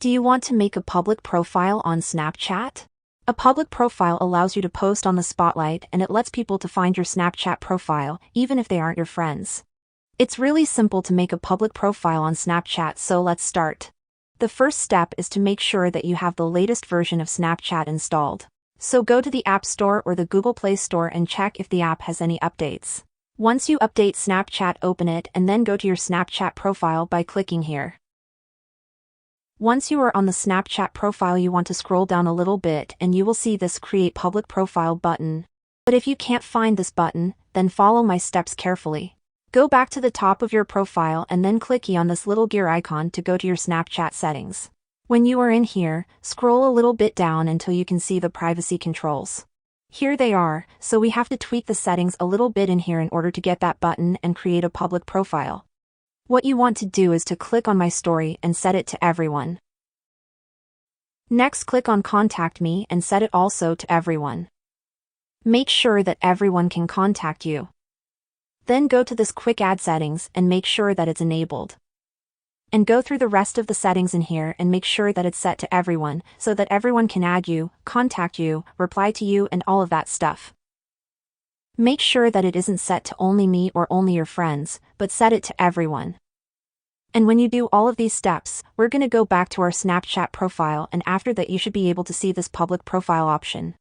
Do you want to make a public profile on Snapchat? A public profile allows you to post on the spotlight and it lets people to find your Snapchat profile, even if they aren't your friends. It's really simple to make a public profile on Snapchat, so let's start. The first step is to make sure that you have the latest version of Snapchat installed. So go to the App Store or the Google Play Store and check if the app has any updates. Once you update Snapchat, open it and then go to your Snapchat profile by clicking here. Once you are on the Snapchat profile, you want to scroll down a little bit and you will see this Create Public Profile button. But if you can't find this button, then follow my steps carefully. Go back to the top of your profile and then click on this little gear icon to go to your Snapchat settings. When you are in here, scroll a little bit down until you can see the privacy controls. Here they are, so we have to tweak the settings a little bit in here in order to get that button and create a public profile. What you want to do is to click on My Story and set it to everyone. Next, click on Contact Me and set it also to everyone. Make sure that everyone can contact you. Then go to this Quick Add settings and make sure that it's enabled. And go through the rest of the settings in here and make sure that it's set to everyone, so that everyone can add you, contact you, reply to you, and all of that stuff. Make sure that it isn't set to only me or only your friends, but set it to everyone. And when you do all of these steps, we're going to go back to our Snapchat profile, and after that you should be able to see this public profile option.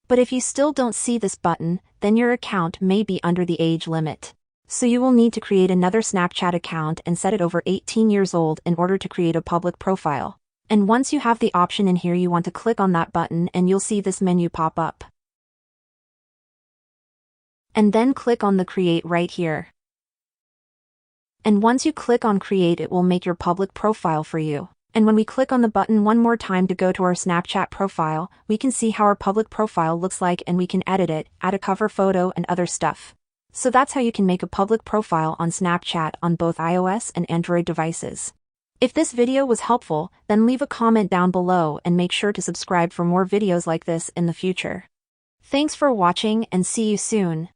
But if you still don't see this button, then your account may be under the age limit. So you will need to create another Snapchat account and set it over 18 years old in order to create a public profile. And once you have the option in here, you want to click on that button and you'll see this menu pop up. And then click on the Create right here. And once you click on Create, it will make your public profile for you. And when we click on the button one more time to go to our Snapchat profile, we can see how our public profile looks like and we can edit it, add a cover photo and other stuff. So that's how you can make a public profile on Snapchat on both iOS and Android devices. If this video was helpful, then leave a comment down below and make sure to subscribe for more videos like this in the future. Thanks for watching and see you soon.